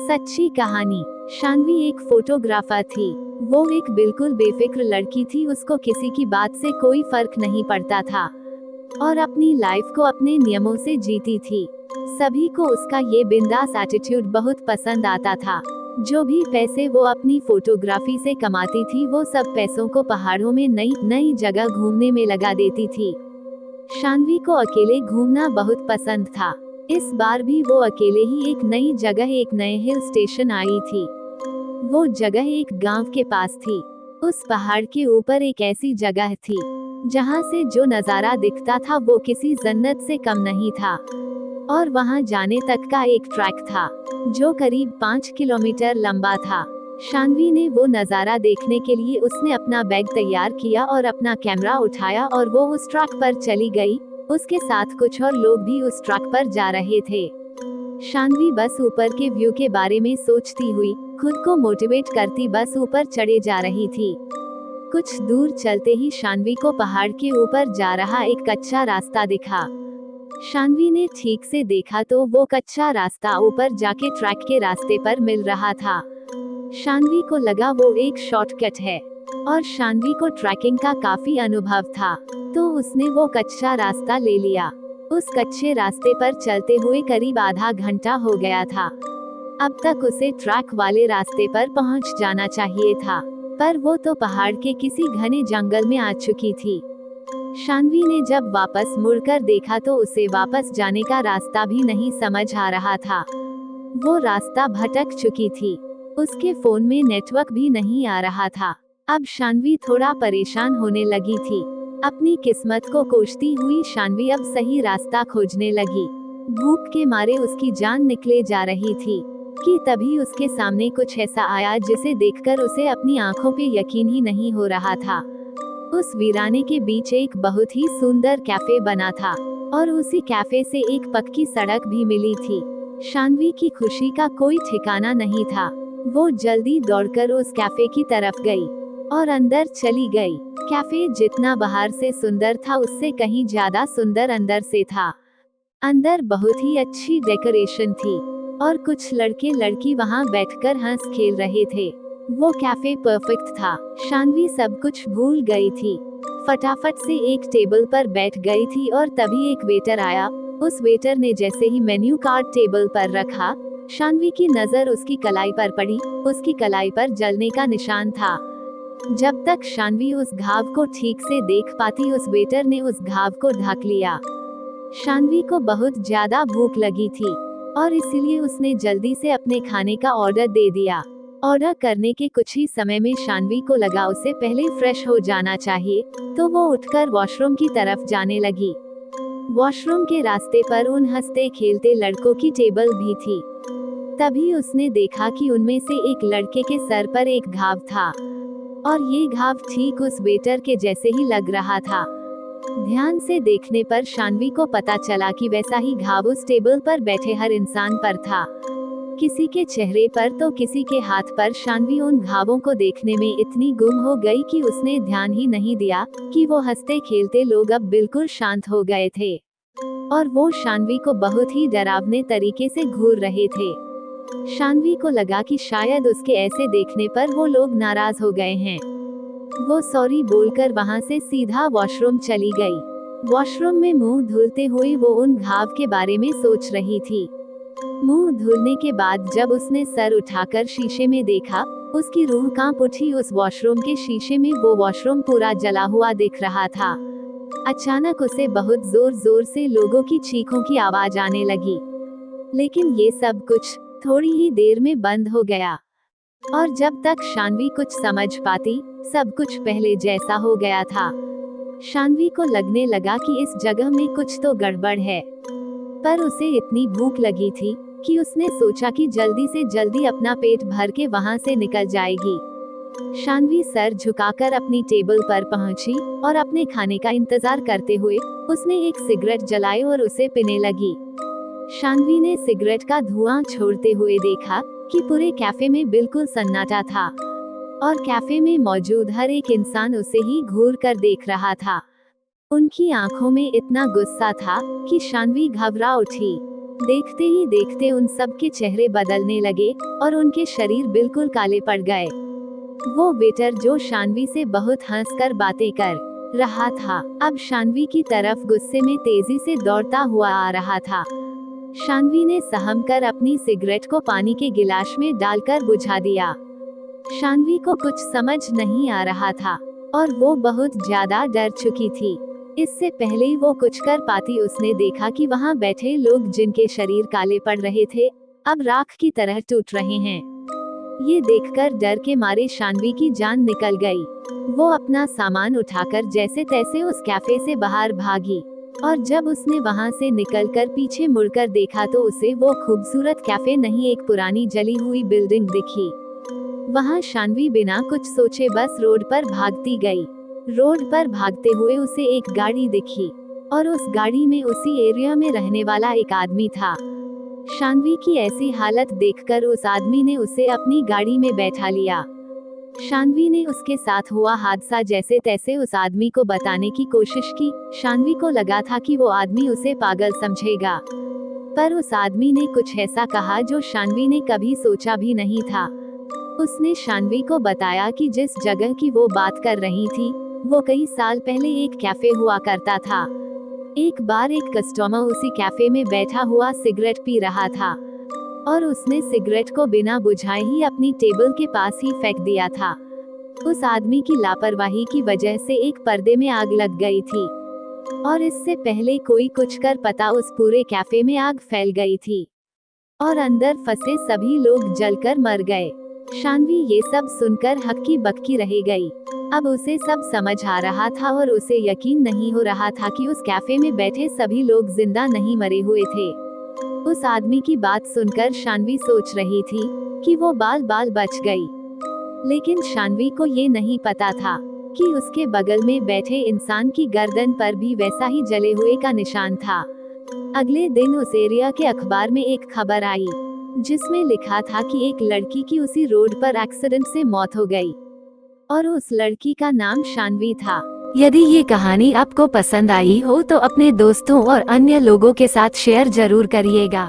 सच्ची कहानी। शान्वी एक फोटोग्राफर थी। वो एक बिल्कुल बेफिक्र लड़की थी। उसको किसी की बात से कोई फर्क नहीं पड़ता था और अपनी लाइफ को अपने नियमों से जीती थी। सभी को उसका ये बिंदास एटीट्यूड बहुत पसंद आता था। जो भी पैसे वो अपनी फोटोग्राफी से कमाती थी, वो सब पैसों को पहाड़ों में नई नई जगह घूमने में लगा देती थी। शान्वी को अकेले घूमना बहुत पसंद था। इस बार भी वो अकेले ही एक नई जगह, एक नए हिल स्टेशन आई थी। वो जगह एक गांव के पास थी। उस पहाड़ के ऊपर एक ऐसी जगह थी जहां से जो नजारा दिखता था वो किसी जन्नत से कम नहीं था। और वहां जाने तक का एक ट्रैक था जो करीब 5 किलोमीटर लंबा था। शान्वी ने वो नजारा देखने के लिए उसने अपना बैग तैयार किया और अपना कैमरा उठाया और वो उस ट्रैक पर चली गई। उसके साथ कुछ और लोग भी उस ट्रैक पर जा रहे थे। शान्वी बस ऊपर के व्यू के बारे में सोचती हुई, खुद को मोटिवेट करती बस ऊपर चढ़े जा रही थी। कुछ दूर चलते ही शान्वी को पहाड़ के ऊपर जा रहा एक कच्चा रास्ता दिखा। शान्वी ने ठीक से देखा तो वो कच्चा रास्ता ऊपर जाके ट्रैक के रास्ते पर मिल रहा था। शान्वी को लगा वो एक शॉर्टकट है और शान्वी को ट्रैकिंग का काफी अनुभव था, तो उसने वो कच्चा रास्ता ले लिया। उस कच्चे रास्ते पर चलते हुए करीब आधा घंटा हो गया था। अब तक उसे ट्रैक वाले रास्ते पर पहुंच जाना चाहिए था, पर वो तो पहाड़ के किसी घने जंगल में आ चुकी थी। शान्वी ने जब वापस मुड़कर देखा तो उसे वापस जाने का रास्ता भी नहीं समझ आ रहा था। वो रास्ता भटक चुकी थी। उसके फोन में नेटवर्क भी नहीं आ रहा था। अब शान्वी थोड़ा परेशान होने लगी थी। अपनी किस्मत को कोसती हुई शान्वी अब सही रास्ता खोजने लगी। भूख के मारे उसकी जान निकले जा रही थी कि तभी उसके सामने कुछ ऐसा आया जिसे देखकर उसे अपनी आंखों पे यकीन ही नहीं हो रहा था। उस वीराने के बीच एक बहुत ही सुंदर कैफे बना था और उसी कैफे से एक पक्की सड़क भी मिली थी। शान्वी की खुशी का कोई ठिकाना नहीं था। वो जल्दी दौड़कर उस कैफे की तरफ गई और अंदर चली गई। कैफे जितना बाहर से सुंदर था उससे कहीं ज्यादा सुंदर अंदर से था। अंदर बहुत ही अच्छी डेकोरेशन थी और कुछ लड़के लड़की वहां बैठकर हंस खेल रहे थे। वो कैफे परफेक्ट था। शान्वी सब कुछ भूल गई थी। फटाफट से एक टेबल पर बैठ गई थी और तभी एक वेटर आया। उस वेटर ने जैसे ही मेन्यू कार्ड टेबल पर रखा, शान्वी की नजर उसकी कलाई पर पड़ी। उसकी कलाई पर जलने का निशान था। जब तक शान्वी उस घाव को ठीक से देख पाती, उस वेटर ने उस घाव को ढक लिया। शान्वी को बहुत ज्यादा भूख लगी थी और इसीलिए उसने जल्दी से अपने खाने का ऑर्डर दे दिया। ऑर्डर करने के कुछ ही समय में शान्वी को लगा उसे पहले फ्रेश हो जाना चाहिए, तो वो उठकर वॉशरूम की तरफ जाने लगी। वॉशरूम के रास्ते पर उन हंसते खेलते लड़कों की टेबल भी थी। तभी उसने देखा कि उनमें से एक लड़के के सर पर एक घाव था और ये घाव ठीक उस वेटर के जैसे ही लग रहा था। ध्यान से देखने पर शान्वी को पता चला कि वैसा ही घाव उस टेबल पर बैठे हर इंसान पर था। किसी के चेहरे पर तो किसी के हाथ पर। शान्वी उन घावों को देखने में इतनी गुम हो गई कि उसने ध्यान ही नहीं दिया कि वो हंसते खेलते लोग अब बिल्कुल शांत हो गए थे और वो शान्वी को बहुत ही डरावने तरीके से घूर रहे थे। शान्वी को लगा कि शायद उसके ऐसे देखने पर वो लोग नाराज हो गए हैं। वो सॉरी बोलकर वहां से सीधा वॉशरूम चली गई। वॉशरूम में मुंह धुलते हुए वो उन घाव के बारे में सोच रही थी। मुंह धुलने के बाद जब उसने सर उठाकर शीशे में देखा, उसकी रूह कांप उठी। उस वॉशरूम के शीशे में वो वॉशरूम पूरा जला हुआ दिख रहा था। अचानक उसे बहुत जोर जोर से लोगों की चीखों की आवाज आने लगी, लेकिन ये सब कुछ थोड़ी ही देर में बंद हो गया और जब तक शान्वी कुछ समझ पाती, सब कुछ पहले जैसा हो गया था। शान्वी को लगने लगा कि इस जगह में कुछ तो गड़बड़ है, पर उसे इतनी भूख लगी थी कि उसने सोचा कि जल्दी से जल्दी अपना पेट भर के वहां से निकल जाएगी। शान्वी सर झुकाकर अपनी टेबल पर पहुंची और अपने खाने का इंतजार करते हुए उसने एक सिगरेट जलाई और उसे पीने लगी। शान्वी ने सिगरेट का धुआं छोड़ते हुए देखा कि पूरे कैफे में बिल्कुल सन्नाटा था और कैफे में मौजूद हर एक इंसान उसे ही घूर कर देख रहा था। उनकी आंखों में इतना गुस्सा था कि शान्वी घबरा उठी। देखते ही देखते उन सब के चेहरे बदलने लगे और उनके शरीर बिल्कुल काले पड़ गए। वो वेटर जो शान्वी से बहुत हंसकर बातें कर रहा था, अब शान्वी की तरफ गुस्से में तेजी से दौड़ता हुआ आ रहा था। शान्वी ने सहम कर अपनी सिगरेट को पानी के गिलास में डालकर बुझा दिया। शान्वी को कुछ समझ नहीं आ रहा था और वो बहुत ज्यादा डर चुकी थी। इससे पहले वो कुछ कर पाती, उसने देखा कि वहाँ बैठे लोग जिनके शरीर काले पड़ रहे थे, अब राख की तरह टूट रहे हैं। ये देखकर डर के मारे शान्वी की जान निकल गई। वो अपना सामान उठाकर जैसे तैसे उस कैफे से बाहर भागी और जब उसने वहाँ से निकलकर पीछे मुड़कर देखा तो उसे वो खूबसूरत कैफे नहीं, एक पुरानी जली हुई बिल्डिंग दिखी। वहाँ शान्वी बिना कुछ सोचे बस रोड पर भागती गई। रोड पर भागते हुए उसे एक गाड़ी दिखी और उस गाड़ी में उसी एरिया में रहने वाला एक आदमी था। शान्वी की ऐसी हालत देखकर उस आदमी ने उसे अपनी गाड़ी में बैठा लिया। शान्वी ने उसके साथ हुआ हादसा जैसे तैसे उस आदमी को बताने की कोशिश की। शान्वी को लगा था कि वो आदमी उसे पागल समझेगा, पर उस आदमी ने कुछ ऐसा कहा जो शान्वी ने कभी सोचा भी नहीं था। उसने शान्वी को बताया कि जिस जगह की वो बात कर रही थी, वो कई साल पहले एक कैफे हुआ करता था। एक बार एक कस्टमर उसी कैफे में बैठा हुआ सिगरेट पी रहा था और उसने सिगरेट को बिना बुझाए ही अपनी टेबल के पास ही फेंक दिया था। उस आदमी की लापरवाही की वजह से एक पर्दे में आग लग गई थी और इससे पहले कोई कुछ कर पाता, उस पूरे कैफे में आग फैल गई थी और अंदर फंसे सभी लोग जलकर मर गए। शान्वी ये सब सुनकर हक्की बक्की रह गई। अब उसे सब समझ आ रहा था और उसे यकीन नहीं हो रहा था कि उस कैफे में बैठे सभी लोग जिंदा नहीं मरे हुए थे। उस आदमी की बात सुनकर शान्वी सोच रही थी कि वो बाल बाल बच गई, लेकिन शान्वी को ये नहीं पता था कि उसके बगल में बैठे इंसान की गर्दन पर भी वैसा ही जले हुए का निशान था। अगले दिन उस एरिया के अखबार में एक खबर आई जिसमें लिखा था कि एक लड़की की उसी रोड पर एक्सीडेंट से मौत हो गई और उस लड़की का नाम शान्वी था। यदि ये कहानी आपको पसंद आई हो तो अपने दोस्तों और अन्य लोगों के साथ शेयर जरूर करिएगा।